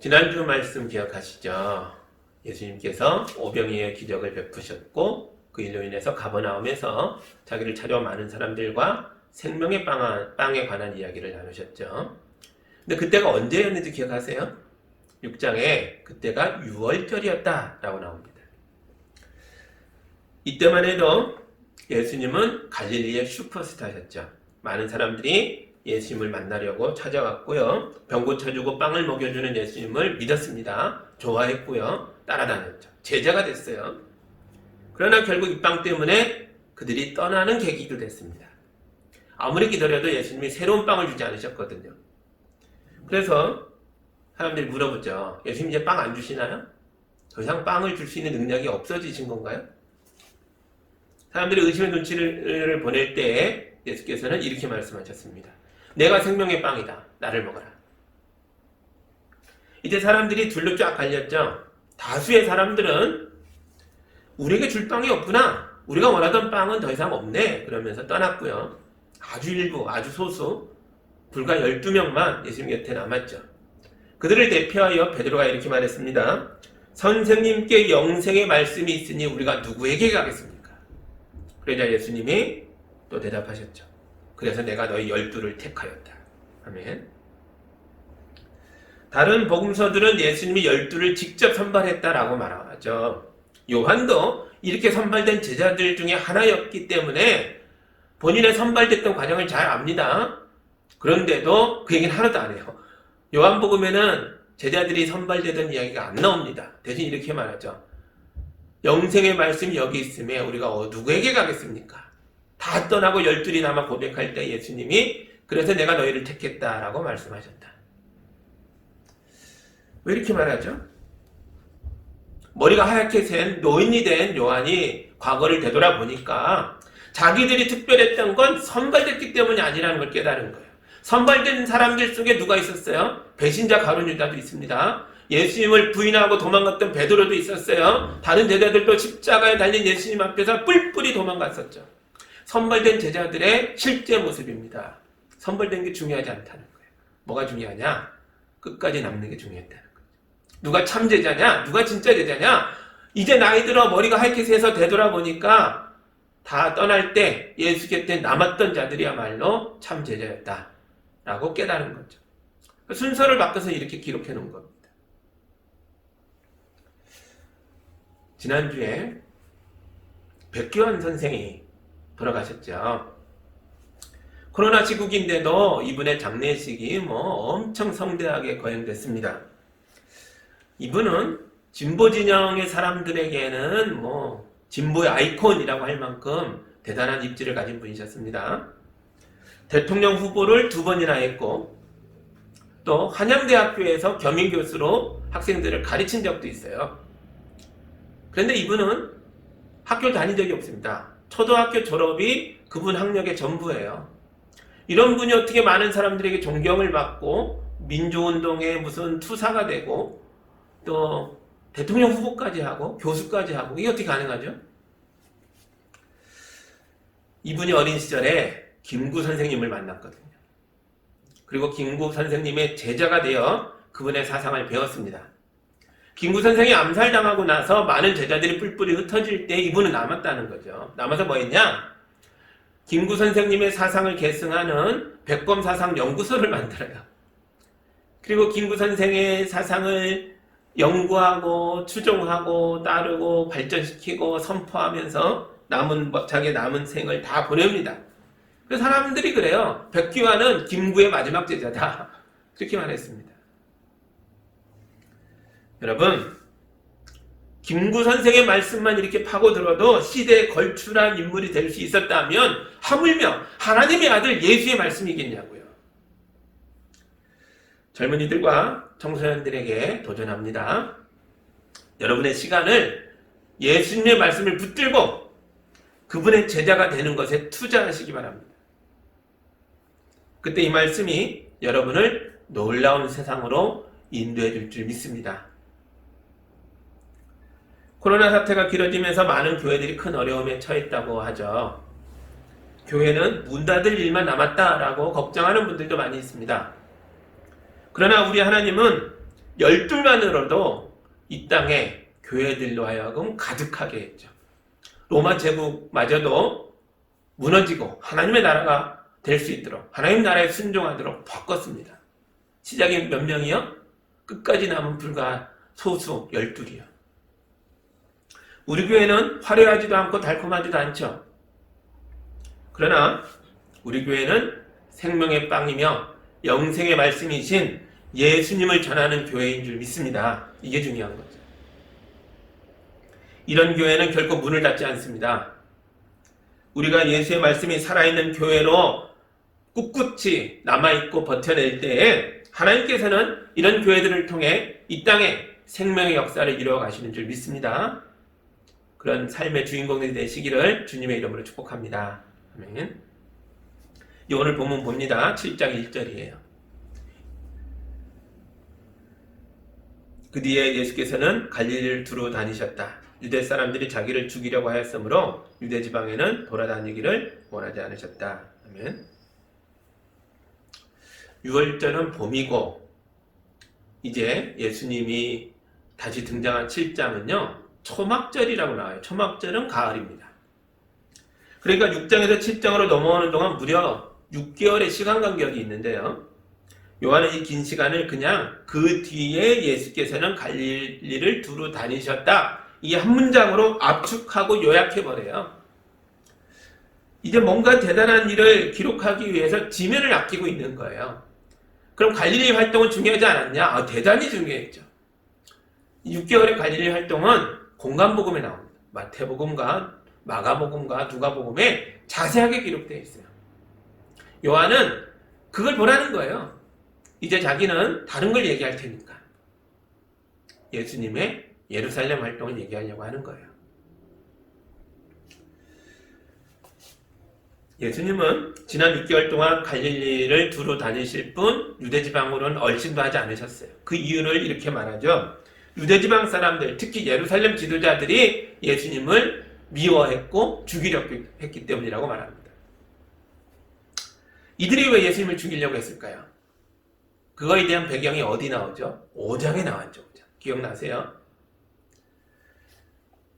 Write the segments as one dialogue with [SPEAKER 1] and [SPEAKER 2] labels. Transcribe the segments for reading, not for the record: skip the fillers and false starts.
[SPEAKER 1] 지난주 말씀 기억하시죠? 예수님께서 오병이의 기적을 베푸셨고 그 일로 인해서 가버나움에서 자기를 찾아온 많은 사람들과 생명의 빵에 관한 이야기를 나누셨죠. 근데 그때가 언제였는지 기억하세요? 6장에 그때가 6월절이었다 라고 나옵니다. 이때만 해도 예수님은 갈릴리의 슈퍼스타셨죠. 많은 사람들이 예수님을 만나려고 찾아왔고요. 병 고쳐주고 빵을 먹여주는 예수님을 믿었습니다. 좋아했고요. 따라다녔죠. 제자가 됐어요. 그러나 결국 이 빵 때문에 그들이 떠나는 계기도 됐습니다. 아무리 기다려도 예수님이 새로운 빵을 주지 않으셨거든요. 그래서 사람들이 물어보죠. 예수님 이제 빵 안 주시나요? 더 이상 빵을 줄 수 있는 능력이 없어지신 건가요? 사람들이 의심의 눈치를 보낼 때에 예수께서는 이렇게 말씀하셨습니다. 내가 생명의 빵이다. 나를 먹어라. 이제 사람들이 둘로 쫙 갈렸죠. 다수의 사람들은 우리에게 줄 빵이 없구나. 우리가 원하던 빵은 더 이상 없네. 그러면서 떠났고요. 아주 일부, 아주 소수, 불과 12명만 예수님 곁에 남았죠. 그들을 대표하여 베드로가 이렇게 말했습니다. 선생님께 영생의 말씀이 있으니 우리가 누구에게 가겠습니까? 그러자 예수님이 또 대답하셨죠. 그래서 내가 너희 12를 택하였다. 아멘. 다른 복음서들은 예수님이 12를 직접 선발했다라고 말하죠. 요한도 이렇게 선발된 제자들 중에 하나였기 때문에 본인의 선발됐던 과정을 잘 압니다. 그런데도 그 얘기는 하나도 안 해요. 요한복음에는 제자들이 선발되던 이야기가 안 나옵니다. 대신 이렇게 말하죠. 영생의 말씀이 여기 있음에 우리가 누구에게 가겠습니까? 다 떠나고 12이 남아 고백할 때 예수님이 그래서 내가 너희를 택했다라고 말씀하셨다. 왜 이렇게 말하죠? 머리가 하얗게 센 노인이 된 요한이 과거를 되돌아보니까 자기들이 특별했던 건 선발됐기 때문이 아니라는 걸 깨달은 거예요. 선발된 사람들 속에 누가 있었어요? 배신자 가룟 유다도 있습니다. 예수님을 부인하고 도망갔던 베드로도 있었어요. 다른 제자들도 십자가에 달린 예수님 앞에서 뿔뿔이 도망갔었죠. 선발된 제자들의 실제 모습입니다. 선발된 게 중요하지 않다는 거예요. 뭐가 중요하냐? 끝까지 남는 게 중요했다는 거죠. 누가 참 제자냐? 누가 진짜 제자냐? 이제 나이 들어 머리가 하얗게 새서 되돌아보니까 다 떠날 때 예수 곁에 남았던 자들이야말로 참 제자였다라고 깨달은 거죠. 순서를 바꿔서 이렇게 기록해 놓은 겁니다. 지난주에 백규환 선생이 돌아가셨죠. 코로나 시국인데도 이분의 장례식이 엄청 성대하게 거행됐습니다. 이분은 진보 진영의 사람들에게는 진보의 아이콘이라고 할 만큼 대단한 입지를 가진 분이셨습니다. 대통령 후보를 2번이나 했고 또 한양대학교에서 겸임교수로 학생들을 가르친 적도 있어요. 그런데 이분은 학교를 다닌 적이 없습니다. 초등학교 졸업이 그분 학력의 전부예요. 이런 분이 어떻게 많은 사람들에게 존경을 받고 민주운동의 무슨 투사가 되고 또 대통령 후보까지 하고 교수까지 하고 이게 어떻게 가능하죠? 이분이 어린 시절에 김구 선생님을 만났거든요. 그리고 김구 선생님의 제자가 되어 그분의 사상을 배웠습니다. 김구 선생이 암살당하고 나서 많은 제자들이 뿔뿔이 흩어질 때 이분은 남았다는 거죠. 남아서 뭐 했냐? 김구 선생님의 사상을 계승하는 백범사상 연구소를 만들어요. 그리고 김구 선생의 사상을 연구하고 추종하고 따르고 발전시키고 선포하면서 자기 남은 생을 다 보냅니다. 그래서 사람들이 그래요. 백규환은 김구의 마지막 제자다. 그렇게 말했습니다. 여러분, 김구 선생의 말씀만 이렇게 파고들어도 시대에 걸출한 인물이 될 수 있었다면 하물며 하나님의 아들 예수의 말씀이겠냐고요. 젊은이들과 청소년들에게 도전합니다. 여러분의 시간을 예수님의 말씀을 붙들고 그분의 제자가 되는 것에 투자하시기 바랍니다. 그때 이 말씀이 여러분을 놀라운 세상으로 인도해 줄 줄 믿습니다. 코로나 사태가 길어지면서 많은 교회들이 큰 어려움에 처했다고 하죠. 교회는 문 닫을 일만 남았다라고 걱정하는 분들도 많이 있습니다. 그러나 우리 하나님은 12만으로도 이 땅에 교회들로 하여금 가득하게 했죠. 로마 제국마저도 무너지고 하나님의 나라가 될 수 있도록, 하나님 나라에 순종하도록 바꿨습니다. 시작이 몇 명이요? 끝까지 남은 불과 소수 12이요. 우리 교회는 화려하지도 않고 달콤하지도 않죠. 그러나 우리 교회는 생명의 빵이며 영생의 말씀이신 예수님을 전하는 교회인 줄 믿습니다. 이게 중요한 거죠. 이런 교회는 결코 문을 닫지 않습니다. 우리가 예수의 말씀이 살아있는 교회로 꿋꿋이 남아있고 버텨낼 때에 하나님께서는 이런 교회들을 통해 이 땅에 생명의 역사를 이루어 가시는 줄 믿습니다. 그런 삶의 주인공들이 되시기를 주님의 이름으로 축복합니다. 아멘. 오늘 본문 봅니다. 7장 1절이에요. 그 뒤에 예수께서는 갈릴리를 두루 다니셨다. 유대 사람들이 자기를 죽이려고 하였으므로 유대 지방에는 돌아다니기를 원하지 않으셨다. 아멘. 6월절은 봄이고 이제 예수님이 다시 등장한 7장은요 초막절이라고 나와요. 초막절은 가을입니다. 그러니까 6장에서 7장으로 넘어오는 동안 무려 6개월의 시간 간격이 있는데요. 요한은 이 긴 시간을 그냥 그 뒤에 예수께서는 갈릴리를 두루 다니셨다, 이 한 문장으로 압축하고 요약해버려요. 이제 뭔가 대단한 일을 기록하기 위해서 지면을 아끼고 있는 거예요. 그럼 갈릴리 활동은 중요하지 않았냐? 대단히 중요했죠. 6개월의 갈릴리 활동은 공간복음에 나옵니다. 마태복음과 마가복음과 누가복음에 자세하게 기록되어 있어요. 요한은 그걸 보라는 거예요. 이제 자기는 다른 걸 얘기할 테니까. 예수님의 예루살렘 활동을 얘기하려고 하는 거예요. 예수님은 지난 6개월 동안 갈릴리를 두루 다니실 뿐 유대지방으로는 얼씬도 하지 않으셨어요. 그 이유를 이렇게 말하죠. 유대지방 사람들, 특히 예루살렘 지도자들이 예수님을 미워했고 죽이려고 했기 때문이라고 말합니다. 이들이 왜 예수님을 죽이려고 했을까요? 그거에 대한 배경이 어디 나오죠? 5장에 나왔죠. 5장. 기억나세요?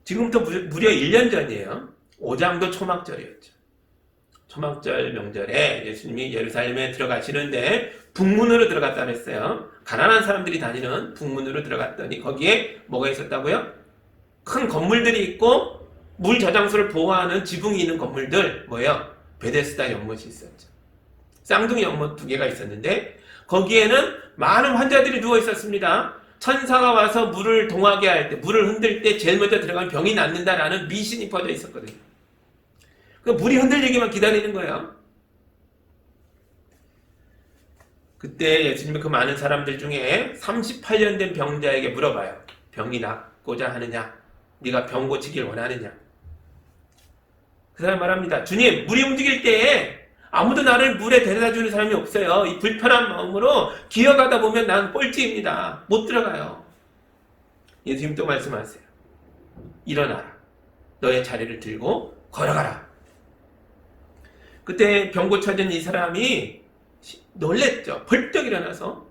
[SPEAKER 1] 지금부터 무려 1년 전이에요. 5장도 초막절이었죠. 초막절 명절에 예수님이 예루살렘에 들어가시는데 북문으로 들어갔다 그랬어요. 가난한 사람들이 다니는 북문으로 들어갔더니 거기에 뭐가 있었다고요? 큰 건물들이 있고 물 저장소를 보호하는 지붕이 있는 건물들, 뭐예요? 베데스다 연못이 있었죠. 쌍둥이 연못 2개가 있었는데 거기에는 많은 환자들이 누워 있었습니다. 천사가 와서 물을 동하게 할 때, 물을 흔들 때 제일 먼저 들어가면 병이 낫는다라는 미신이 퍼져 있었거든요. 물이 흔들리기만 기다리는 거예요. 그때 예수님이 그 많은 사람들 중에 38년 된 병자에게 물어봐요. 병이 낫고자 하느냐? 네가 병 고치길 원하느냐? 그 사람 말합니다. 주님, 물이 움직일 때에 아무도 나를 물에 데려다 주는 사람이 없어요. 이 불편한 마음으로 기어가다 보면 난 꼴찌입니다. 못 들어가요. 예수님 또 말씀하세요. 일어나라. 너의 자리를 들고 걸어가라. 그때 병 고쳐진 이 사람이 놀랬죠. 벌떡 일어나서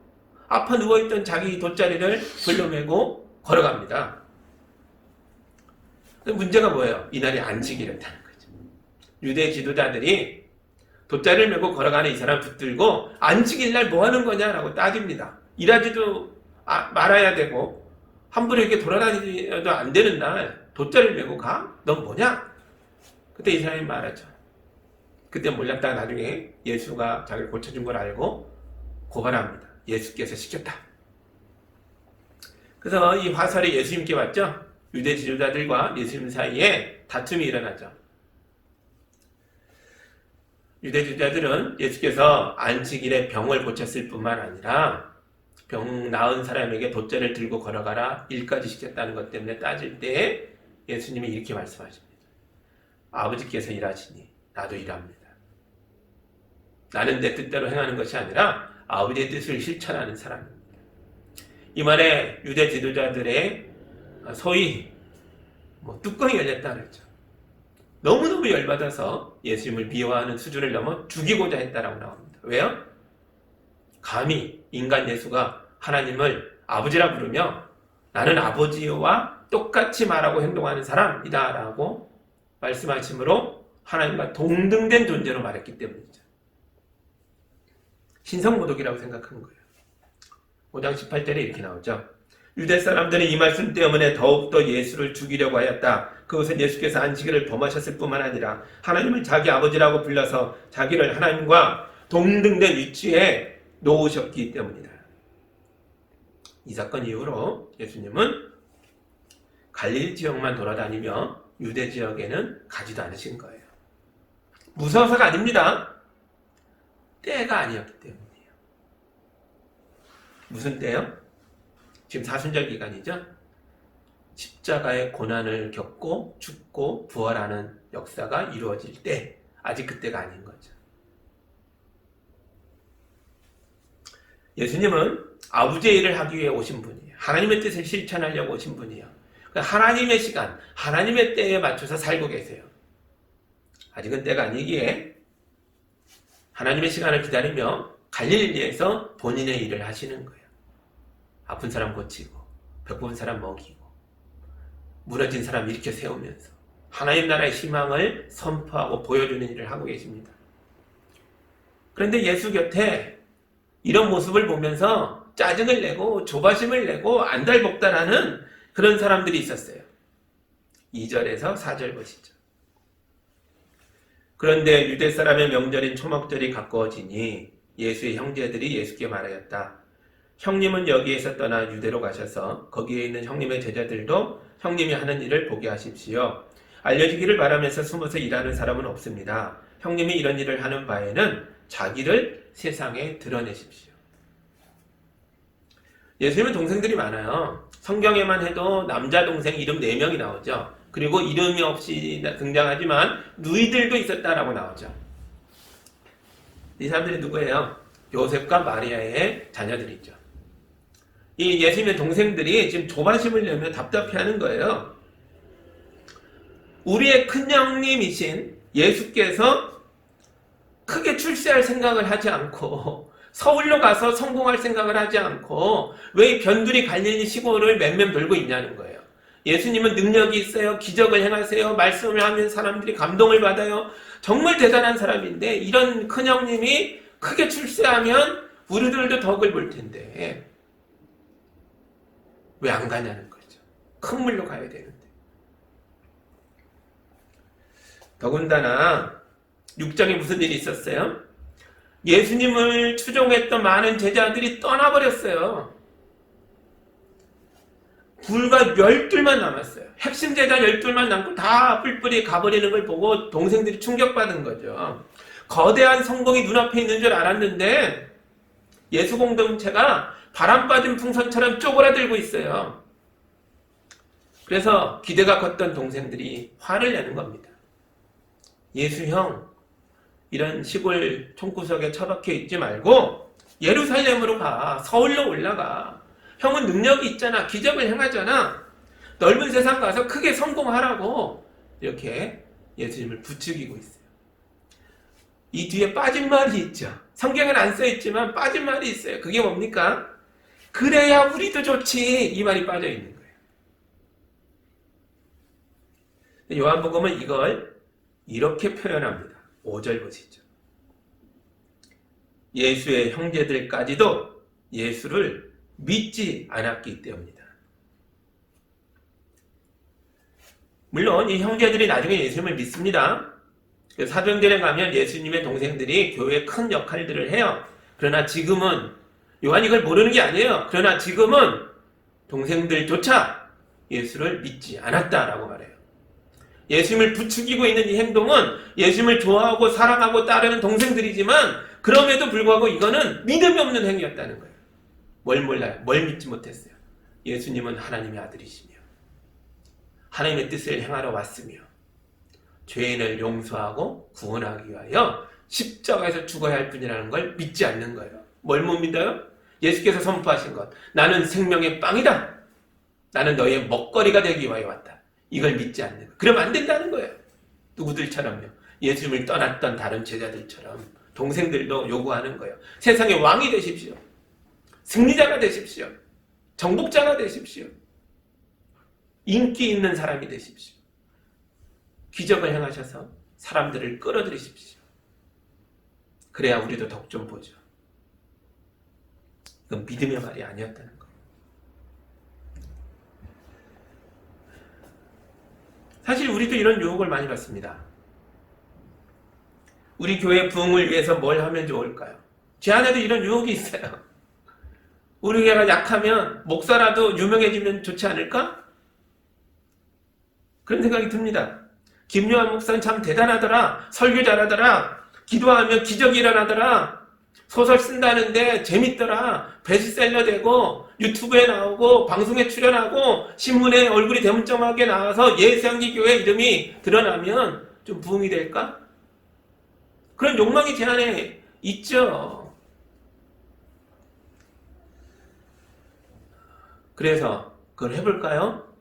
[SPEAKER 1] 아파 누워있던 자기 돗자리를 불러 메고 걸어갑니다. 문제가 뭐예요? 이날이 안식일이었다는 거죠. 유대 지도자들이 돗자리를 메고 걸어가는 이 사람 붙들고 안식일날 뭐 하는 거냐라고 따집니다. 일하지도 말아야 되고 함부로 이렇게 돌아다니도 안 되는 날 돗자리를 메고 가? 넌 뭐냐? 그때 이 사람이 말하죠. 그때 몰랐다가 나중에 예수가 자기를 고쳐준 걸 알고 고발합니다. 예수께서 시켰다. 그래서 이 화살이 예수님께 왔죠. 유대 지도자들과 예수님 사이에 다툼이 일어나죠. 유대 지도자들은 예수께서 안식일에 병을 고쳤을 뿐만 아니라 병 나은 사람에게 돗자리를 들고 걸어가라 일까지 시켰다는 것 때문에 따질 때 예수님이 이렇게 말씀하십니다. 아버지께서 일하시니 나도 일합니다. 나는 내 뜻대로 행하는 것이 아니라 아버지의 뜻을 실천하는 사람입니다. 이 말에 유대 지도자들의 소위 뚜껑이 열렸다 그랬죠. 너무너무 열받아서 예수님을 미워하는 수준을 넘어 죽이고자 했다라고 나옵니다. 왜요? 감히 인간 예수가 하나님을 아버지라 부르며 나는 아버지와 똑같이 말하고 행동하는 사람이다 라고 말씀하심으로 하나님과 동등된 존재로 말했기 때문이죠. 신성모독이라고 생각한 거예요. 5장 18절에 이렇게 나오죠. 유대 사람들은 이 말씀 때문에 더욱더 예수를 죽이려고 하였다. 그것은 예수께서 안식일을 범하셨을 뿐만 아니라 하나님을 자기 아버지라고 불러서 자기를 하나님과 동등된 위치에 놓으셨기 때문이다. 이 사건 이후로 예수님은 갈릴리 지역만 돌아다니며 유대 지역에는 가지도 않으신 거예요. 무서워서가 아닙니다. 때가 아니었기 때문이에요. 무슨 때요? 지금 사순절 기간이죠. 십자가의 고난을 겪고 죽고 부활하는 역사가 이루어질 때, 아직 그때가 아닌 거죠. 예수님은 아버지의 일을 하기 위해 오신 분이에요. 하나님의 뜻을 실천하려고 오신 분이에요. 하나님의 시간, 하나님의 때에 맞춰서 살고 계세요. 아직은 때가 아니기에 하나님의 시간을 기다리며 갈릴리에서 본인의 일을 하시는 거예요. 아픈 사람 고치고, 배고픈 사람 먹이고, 무너진 사람 일으켜 세우면서 하나님 나라의 희망을 선포하고 보여주는 일을 하고 계십니다. 그런데 예수 곁에 이런 모습을 보면서 짜증을 내고 조바심을 내고 안달복달하는 그런 사람들이 있었어요. 2절에서 4절 보시죠. 그런데 유대 사람의 명절인 초막절이 가까워지니 예수의 형제들이 예수께 말하였다. 형님은 여기에서 떠나 유대로 가셔서 거기에 있는 형님의 제자들도 형님이 하는 일을 보게 하십시오. 알려지기를 바라면서 숨어서 일하는 사람은 없습니다. 형님이 이런 일을 하는 바에는 자기를 세상에 드러내십시오. 예수님은 동생들이 많아요. 성경에만 해도 남자 동생 이름 4명이 나오죠. 그리고 이름이 없이 등장하지만 누이들도 있었다라고 나오죠. 이 사람들이 누구예요? 요셉과 마리아의 자녀들이죠. 이 예수님의 동생들이 지금 조바심을 내며 답답해하는 거예요. 우리의 큰형님이신 예수께서 크게 출세할 생각을 하지 않고 서울로 가서 성공할 생각을 하지 않고 왜 변두리 갈릴리 시골을 맴맴 돌고 있냐는 거예요. 예수님은 능력이 있어요. 기적을 행하세요. 말씀을 하면 사람들이 감동을 받아요. 정말 대단한 사람인데 이런 큰형님이 크게 출세하면 우리들도 덕을 볼 텐데 왜 안 가냐는 거죠. 큰 물로 가야 되는데. 더군다나 6장에 무슨 일이 있었어요? 예수님을 추종했던 많은 제자들이 떠나버렸어요. 불과 12만 남았어요. 핵심 제자 12만 남고 다 뿔뿔이 가버리는 걸 보고 동생들이 충격받은 거죠. 거대한 성공이 눈앞에 있는 줄 알았는데 예수 공동체가 바람 빠진 풍선처럼 쪼그라들고 있어요. 그래서 기대가 컸던 동생들이 화를 내는 겁니다. 예수 형, 이런 시골 총구석에 처박혀 있지 말고 예루살렘으로 가. 서울로 올라가. 형은 능력이 있잖아. 기적을 행하잖아. 넓은 세상 가서 크게 성공하라고 이렇게 예수님을 부추기고 있어요. 이 뒤에 빠진 말이 있죠. 성경엔 안 써있지만 빠진 말이 있어요. 그게 뭡니까? 그래야 우리도 좋지. 이 말이 빠져 있는 거예요. 요한복음은 이걸 이렇게 표현합니다. 5절 보시죠. 예수의 형제들까지도 예수를 믿지 않았기 때문이다. 물론 이 형제들이 나중에 예수님을 믿습니다. 사도행전에 가면 예수님의 동생들이 교회에 큰 역할들을 해요. 그러나 지금은 요한이 이걸 모르는 게 아니에요. 그러나 지금은 동생들조차 예수를 믿지 않았다라고 말해요. 예수님을 부추기고 있는 이 행동은 예수님을 좋아하고 사랑하고 따르는 동생들이지만 그럼에도 불구하고 이거는 믿음이 없는 행위였다는 거예요. 뭘 몰라요? 뭘 믿지 못했어요? 예수님은 하나님의 아들이시며 하나님의 뜻을 행하러 왔으며 죄인을 용서하고 구원하기 위하여 십자가에서 죽어야 할 분이라는 걸 믿지 않는 거예요. 뭘 못 믿어요? 예수께서 선포하신 것. 나는 생명의 빵이다. 나는 너의 먹거리가 되기 위하여 왔다. 이걸 믿지 않는 거예요. 그러면 안 된다는 거예요. 누구들처럼요. 예수님을 떠났던 다른 제자들처럼 동생들도 요구하는 거예요. 세상의 왕이 되십시오. 승리자가 되십시오. 정복자가 되십시오. 인기 있는 사람이 되십시오. 기적을 행하셔서 사람들을 끌어들이십시오. 그래야 우리도 덕 좀 보죠. 이건 믿음의 말이 아니었다는 거예요. 사실 우리도 이런 유혹을 많이 받습니다. 우리 교회 부흥을 위해서 뭘 하면 좋을까요? 제 안에도 이런 유혹이 있어요. 우리 교회가 약하면 목사라도 유명해지면 좋지 않을까? 그런 생각이 듭니다. 김요한 목사는 참 대단하더라. 설교 잘하더라. 기도하면 기적이 일어나더라. 소설 쓴다는데 재밌더라. 베스트셀러 되고 유튜브에 나오고 방송에 출연하고 신문에 얼굴이 대문짝하게 나와서 예수향기 교회 이름이 드러나면 좀 부흥이 될까? 그런 욕망이 제 안에 있죠. 그래서 그걸 해볼까요?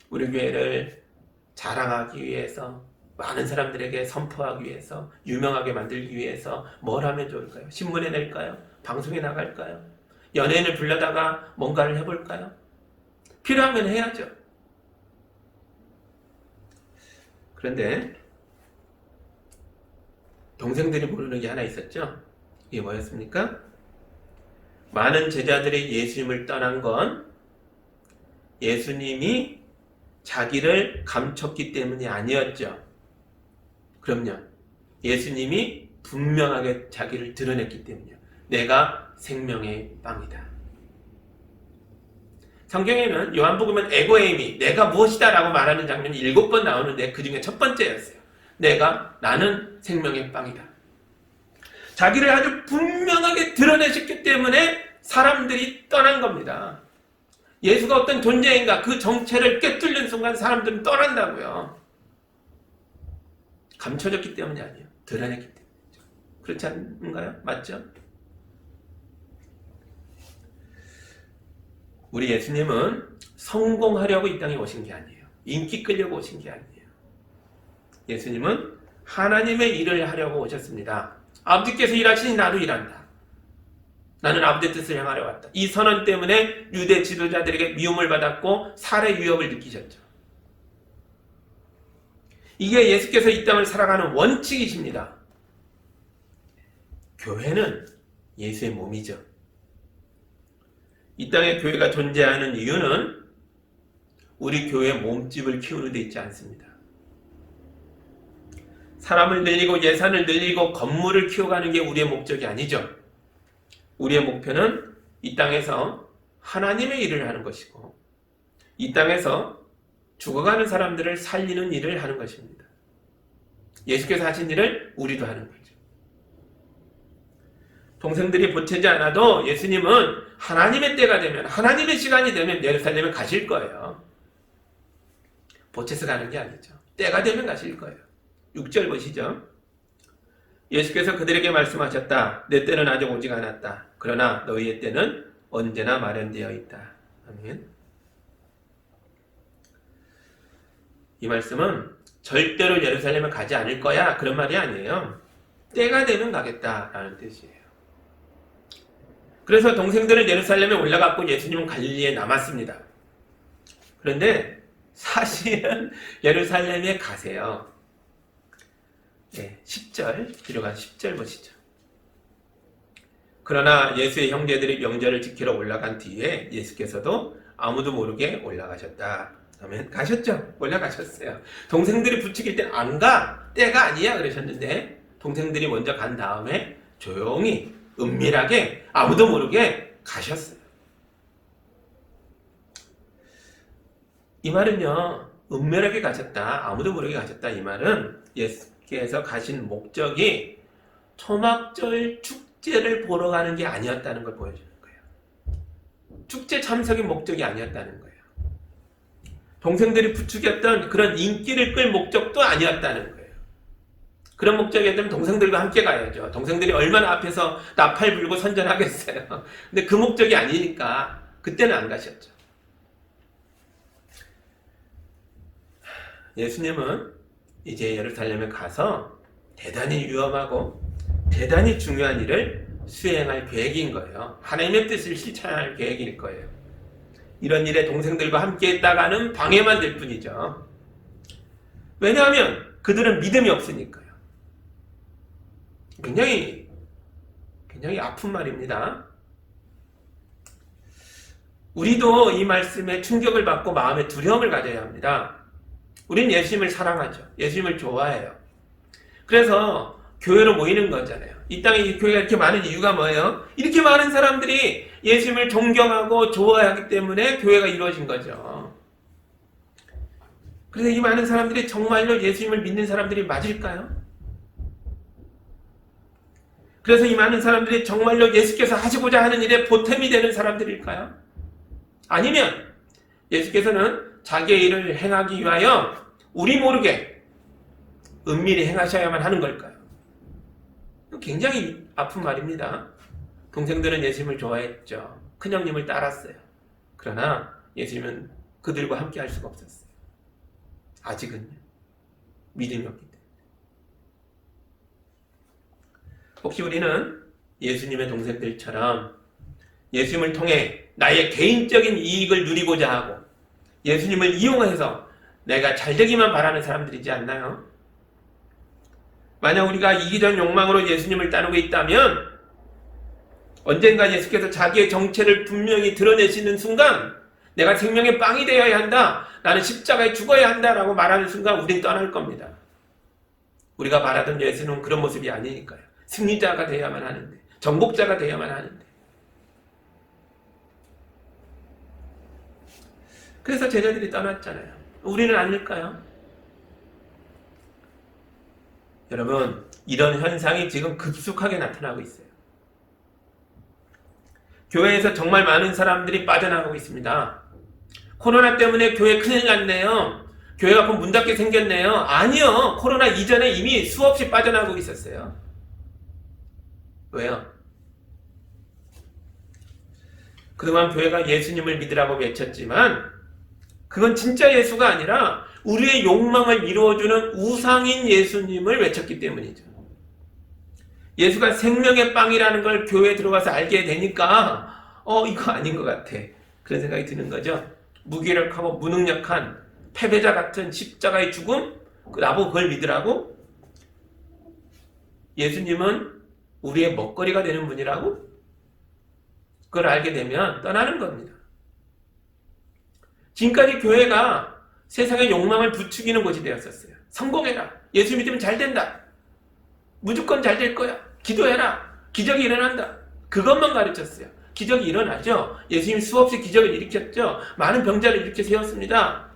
[SPEAKER 1] 우리 교회를 자랑하기 위해서, 많은 사람들에게 선포하기 위해서, 유명하게 만들기 위해서 뭘 하면 좋을까요? 신문에 낼까요? 방송에 나갈까요? 연예인을 불러다가 뭔가를 해볼까요? 필요하면 해야죠. 그런데 동생들이 모르는 게 하나 있었죠? 이게 뭐였습니까? 많은 제자들이 예수님을 떠난 건 예수님이 자기를 감췄기 때문이 아니었죠. 그럼요. 예수님이 분명하게 자기를 드러냈기 때문이요. 내가 생명의 빵이다. 성경에는 요한복음은 에고에이미, 내가 무엇이다 라고 말하는 장면이 7번 나오는데 그 중에 첫 번째였어요. 나는 생명의 빵이다. 자기를 아주 분명하게 드러내셨기 때문에 사람들이 떠난 겁니다. 예수가 어떤 존재인가 그 정체를 꿰뚫는 순간 사람들은 떠난다고요. 감춰졌기 때문이 아니에요. 드러냈기 때문이죠. 그렇지 않은가요? 맞죠? 우리 예수님은 성공하려고 이 땅에 오신 게 아니에요. 인기 끌려고 오신 게 아니에요. 예수님은 하나님의 일을 하려고 오셨습니다. 아버지께서 일하시니 나도 일한다. 나는 아버지의 뜻을 행하려 왔다. 이 선언 때문에 유대 지도자들에게 미움을 받았고 살해 위협을 느끼셨죠. 이게 예수께서 이 땅을 살아가는 원칙이십니다. 교회는 예수의 몸이죠. 이 땅에 교회가 존재하는 이유는 우리 교회의 몸집을 키우는 데 있지 않습니다. 사람을 늘리고 예산을 늘리고 건물을 키워가는 게 우리의 목적이 아니죠. 우리의 목표는 이 땅에서 하나님의 일을 하는 것이고 이 땅에서 죽어가는 사람들을 살리는 일을 하는 것입니다. 예수께서 하신 일을 우리도 하는 거죠. 동생들이 보채지 않아도 예수님은 하나님의 때가 되면, 하나님의 시간이 되면 예루살렘에 가실 거예요. 보채서 가는 게 아니죠. 때가 되면 가실 거예요. 6절 보시죠. 예수께서 그들에게 말씀하셨다. 내 때는 아직 오지 않았다. 그러나 너희의 때는 언제나 마련되어 있다. 아멘. 이 말씀은 절대로 예루살렘에 가지 않을 거야 그런 말이 아니에요. 때가 되면 가겠다라는 뜻이에요. 그래서 동생들은 예루살렘에 올라갔고 예수님은 갈릴리에 남았습니다. 그런데 사실은 예루살렘에 가세요. 네, 10절, 뒤로 가서 10절 보시죠. 그러나 예수의 형제들이 명절을 지키러 올라간 뒤에 예수께서도 아무도 모르게 올라가셨다. 아멘. 가셨죠? 올라가셨어요. 동생들이 부추길 때 안 가. 때가 아니야 그러셨는데 동생들이 먼저 간 다음에 조용히 은밀하게 아무도 모르게 가셨어요. 이 말은요. 은밀하게 가셨다. 아무도 모르게 가셨다. 이 말은 예수께서 가신 목적이 초막절 축제를 보러 가는 게 아니었다는 걸 보여주는 거예요. 축제 참석이 목적이 아니었다는 거예요. 동생들이 부추겼던 그런 인기를 끌 목적도 아니었다는 거예요. 그런 목적이었다면 동생들과 함께 가야죠. 동생들이 얼마나 앞에서 나팔 불고 선전하겠어요. 근데 그 목적이 아니니까 그때는 안 가셨죠. 예수님은 이제 예루살렘에 가서 대단히 위험하고 대단히 중요한 일을 수행할 계획인 거예요. 하나님의 뜻을 실천할 계획일 거예요. 이런 일에 동생들과 함께 했다가는 방해만 될 뿐이죠. 왜냐하면 그들은 믿음이 없으니까요. 굉장히 아픈 말입니다. 우리도 이 말씀에 충격을 받고 마음에 두려움을 가져야 합니다. 우린 예수님을 사랑하죠. 예수님을 좋아해요. 그래서 교회로 모이는 거잖아요. 이 땅에 이 교회가 이렇게 많은 이유가 뭐예요? 이렇게 많은 사람들이 예수님을 존경하고 좋아하기 때문에 교회가 이루어진 거죠. 그래서 이 많은 사람들이 정말로 예수님을 믿는 사람들이 맞을까요? 그래서 이 많은 사람들이 정말로 예수께서 하시고자 하는 일에 보탬이 되는 사람들일까요? 아니면 예수께서는 자기의 일을 행하기 위하여 우리 모르게 은밀히 행하셔야만 하는 걸까요? 굉장히 아픈 말입니다. 동생들은 예수님을 좋아했죠. 큰형님을 따랐어요. 그러나 예수님은 그들과 함께 할 수가 없었어요. 아직은요. 믿음이 없기 때문에. 혹시 우리는 예수님의 동생들처럼 예수님을 통해 나의 개인적인 이익을 누리고자 하고 예수님을 이용해서 내가 잘되기만 바라는 사람들이지 않나요? 만약 우리가 이기적 욕망으로 예수님을 따르고 있다면 언젠가 예수께서 자기의 정체를 분명히 드러내시는 순간 내가 생명의 빵이 되어야 한다. 나는 십자가에 죽어야 한다라고 말하는 순간 우린 떠날 겁니다. 우리가 바라던 예수는 그런 모습이 아니니까요. 승리자가 되어야만 하는데, 정복자가 되어야만 하는데. 그래서 제자들이 떠났잖아요. 우리는 아닐까요? 여러분, 이런 현상이 지금 급속하게 나타나고 있어요. 교회에서 정말 많은 사람들이 빠져나가고 있습니다. 코로나 때문에 교회 큰일 났네요. 교회가 문 닫게 생겼네요. 아니요. 코로나 이전에 이미 수없이 빠져나가고 있었어요. 왜요? 그동안 교회가 예수님을 믿으라고 외쳤지만 그건 진짜 예수가 아니라 우리의 욕망을 이루어주는 우상인 예수님을 외쳤기 때문이죠. 예수가 생명의 빵이라는 걸 교회에 들어가서 알게 되니까 이거 아닌 것 같아. 그런 생각이 드는 거죠. 무기력하고 무능력한 패배자 같은 십자가의 죽음? 나보고 그걸 믿으라고? 예수님은 우리의 먹거리가 되는 분이라고? 그걸 알게 되면 떠나는 겁니다. 지금까지 교회가 세상의 욕망을 부추기는 곳이 되었었어요. 성공해라. 예수 믿으면 잘 된다. 무조건 잘 될 거야. 기도해라. 기적이 일어난다. 그것만 가르쳤어요. 기적이 일어나죠. 예수님이 수없이 기적을 일으켰죠. 많은 병자를 일으켜 세웠습니다.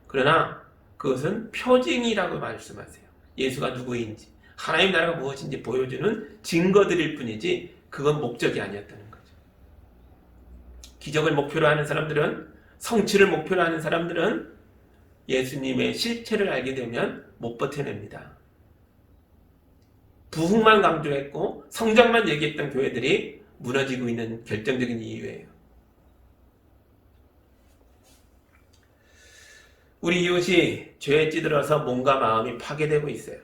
[SPEAKER 1] 그러나 그것은 표징이라고 말씀하세요. 예수가 누구인지, 하나님 나라가 무엇인지 보여주는 증거들일 뿐이지 그건 목적이 아니었다는 거죠. 기적을 목표로 하는 사람들은, 성취를 목표로 하는 사람들은 예수님의 실체를 알게 되면 못 버텨냅니다. 부흥만 강조했고 성장만 얘기했던 교회들이 무너지고 있는 결정적인 이유예요. 우리 이웃이 죄에 찌들어서 몸과 마음이 파괴되고 있어요.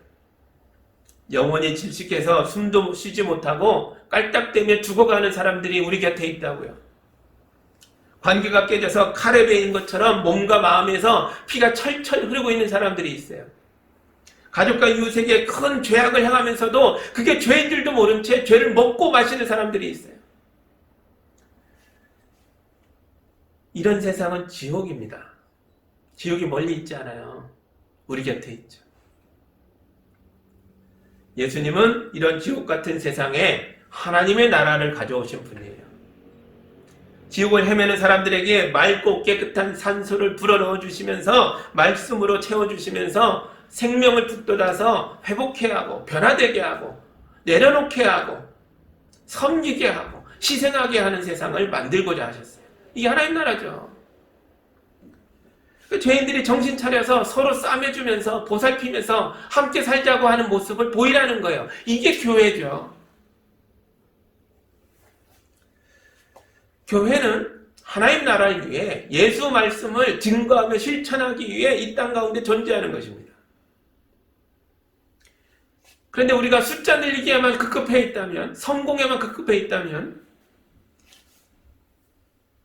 [SPEAKER 1] 영혼이 질식해서 숨도 쉬지 못하고 깔딱대며 죽어가는 사람들이 우리 곁에 있다고요. 관계가 깨져서 칼에 베인 것처럼 몸과 마음에서 피가 철철 흐르고 있는 사람들이 있어요. 가족과 이웃에게 큰 죄악을 행하면서도 그게 죄인 줄도 모른 채 죄를 먹고 마시는 사람들이 있어요. 이런 세상은 지옥입니다. 지옥이 멀리 있지 않아요. 우리 곁에 있죠. 예수님은 이런 지옥 같은 세상에 하나님의 나라를 가져오신 분이에요. 지옥을 헤매는 사람들에게 맑고 깨끗한 산소를 불어넣어 주시면서 말씀으로 채워주시면서 생명을 북돋아서 회복해 하고 변화되게 하고 내려놓게 하고 섬기게 하고 희생하게 하는 세상을 만들고자 하셨어요. 이게 하나님 나라죠. 죄인들이 정신 차려서 서로 싸매주면서 보살피면서 함께 살자고 하는 모습을 보이라는 거예요. 이게 교회죠. 교회는 하나님 나라를 위해 예수 말씀을 증거하며 실천하기 위해 이 땅 가운데 존재하는 것입니다. 그런데 우리가 숫자 늘리기에만 급급해 있다면, 성공에만 급급해 있다면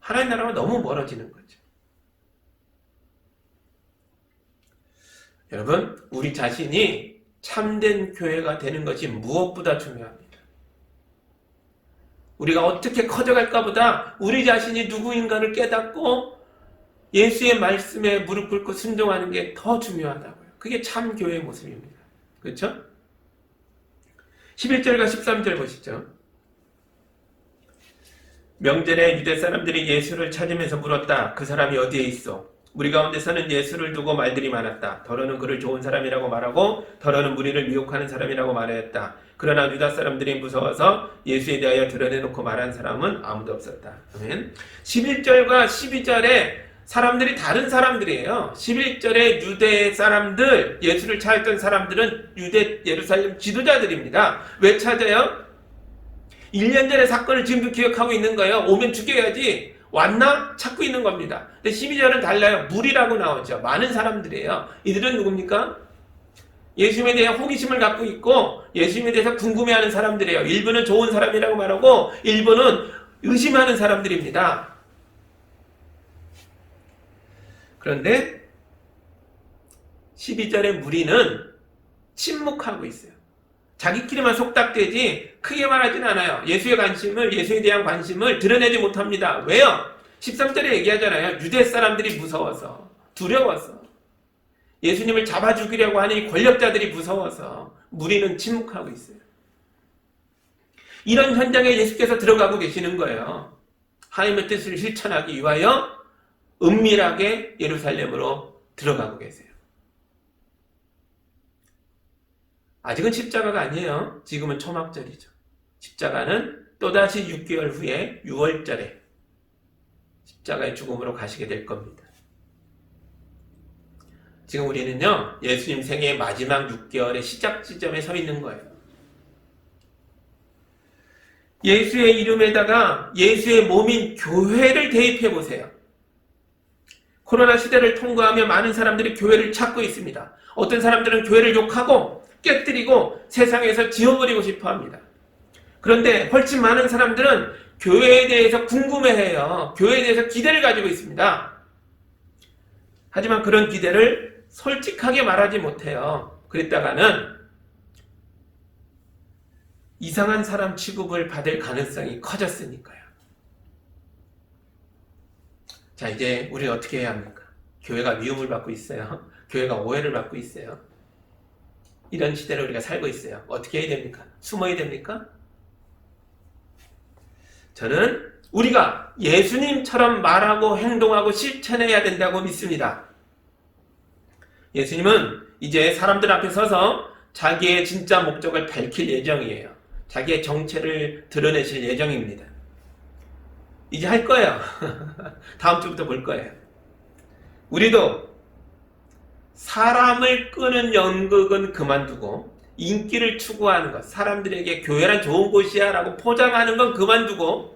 [SPEAKER 1] 하나님 나라가 너무 멀어지는 거죠. 여러분, 우리 자신이 참된 교회가 되는 것이 무엇보다 중요합니다. 우리가 어떻게 커져갈까 보다 우리 자신이 누구인가를 깨닫고 예수의 말씀에 무릎 꿇고 순종하는 게 더 중요하다고요. 그게 참 교회의 모습입니다. 그렇죠? 11절과 13절 보시죠. 명절에 유대 사람들이 예수를 찾으면서 물었다. 그 사람이 어디에 있어? 우리 가운데서는 예수를 두고 말들이 많았다. 더러는 그를 좋은 사람이라고 말하고 더러는 무리를 미혹하는 사람이라고 말하였다. 그러나 유다 사람들이 무서워서 예수에 대하여 드러내놓고 말한 사람은 아무도 없었다. 아멘. 11절과 12절에 사람들이 다른 사람들이에요. 11절에 유대 사람들, 예수를 찾았던 사람들은 유대 예루살렘 지도자들입니다. 왜 찾아요? 1년 전에 사건을 지금도 기억하고 있는 거예요. 오면 죽여야지. 왔나? 찾고 있는 겁니다. 근데 12절은 달라요. 무리라고 나오죠. 많은 사람들이에요. 이들은 누굽니까? 예수님에 대한 호기심을 갖고 있고 예수님에 대해서 궁금해하는 사람들이에요. 일부는 좋은 사람이라고 말하고 일부는 의심하는 사람들입니다. 그런데 12절의 무리는 침묵하고 있어요. 자기끼리만 속닥대지 크게 말하진 않아요. 예수에 대한 관심을 드러내지 못합니다. 왜요? 13절에 얘기하잖아요. 유대 사람들이 무서워서, 두려워서, 예수님을 잡아 죽이려고 하는 이 권력자들이 무서워서 무리는 침묵하고 있어요. 이런 현장에 예수께서 들어가고 계시는 거예요. 하나님의 뜻을 실천하기 위하여 은밀하게 예루살렘으로 들어가고 계세요. 아직은 십자가가 아니에요. 지금은 초막절이죠. 십자가는 또다시 6개월 후에 6월절에 십자가의 죽음으로 가시게 될 겁니다. 지금 우리는요, 예수님 생애의 마지막 6개월의 시작 지점에 서 있는 거예요. 예수의 이름에다가 예수의 몸인 교회를 대입해 보세요. 코로나 시대를 통과하며 많은 사람들이 교회를 찾고 있습니다. 어떤 사람들은 교회를 욕하고 깨뜨리고 세상에서 지워버리고 싶어 합니다. 그런데 훨씬 많은 사람들은 교회에 대해서 궁금해해요. 교회에 대해서 기대를 가지고 있습니다. 하지만 그런 기대를 솔직하게 말하지 못해요. 그랬다가는 이상한 사람 취급을 받을 가능성이 커졌으니까요. 자, 이제 우리는 어떻게 해야 합니까? 교회가 미움을 받고 있어요. 교회가 오해를 받고 있어요. 이런 시대를 우리가 살고 있어요. 어떻게 해야 됩니까? 숨어야 됩니까? 저는 우리가 예수님처럼 말하고 행동하고 실천해야 된다고 믿습니다. 예수님은 이제 사람들 앞에 서서 자기의 진짜 목적을 밝힐 예정이에요. 자기의 정체를 드러내실 예정입니다. 이제 할 거예요. 다음 주부터 볼 거예요. 우리도 사람을 끄는 연극은 그만두고 인기를 추구하는 것, 사람들에게 교회란 좋은 곳이야 라고 포장하는 건 그만두고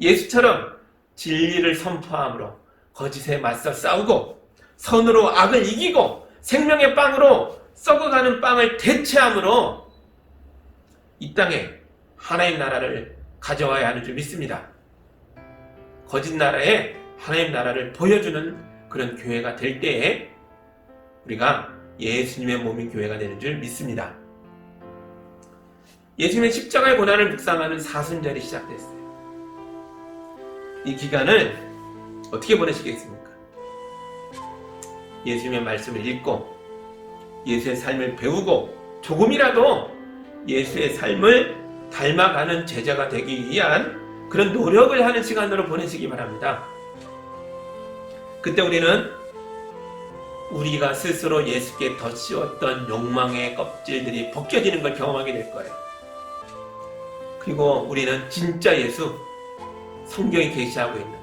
[SPEAKER 1] 예수처럼 진리를 선포함으로 거짓에 맞서 싸우고 선으로 악을 이기고 생명의 빵으로 썩어가는 빵을 대체함으로 이 땅에 하나님 나라를 가져와야 하는 줄 믿습니다. 거짓 나라에 하나님 나라를 보여주는 그런 교회가 될 때에 우리가 예수님의 몸인 교회가 되는 줄 믿습니다. 예수님의 십자가의 고난을 묵상하는 사순절이 시작됐어요. 이 기간을 어떻게 보내시겠습니까? 예수님의 말씀을 읽고 예수의 삶을 배우고 조금이라도 예수의 삶을 닮아가는 제자가 되기 위한 그런 노력을 하는 시간으로 보내시기 바랍니다. 그때 우리는 우리가 스스로 예수께 덧씌웠던 욕망의 껍질들이 벗겨지는 걸 경험하게 될 거예요. 그리고 우리는 진짜 예수, 성경이 계시하고 있는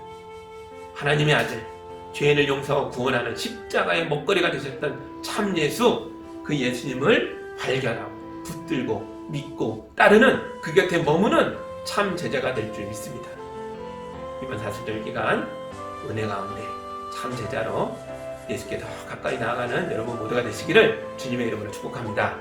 [SPEAKER 1] 하나님의 아들, 죄인을 용서하고 구원하는 십자가의 목걸이가 되셨던 참 예수, 그 예수님을 발견하고 붙들고 믿고 따르는 그 곁에 머무는 참 제자가 될 줄 믿습니다. 이번 사순절 기간 은혜 가운데 참 제자로 예수께 더 가까이 나아가는 여러분 모두가 되시기를 주님의 이름으로 축복합니다.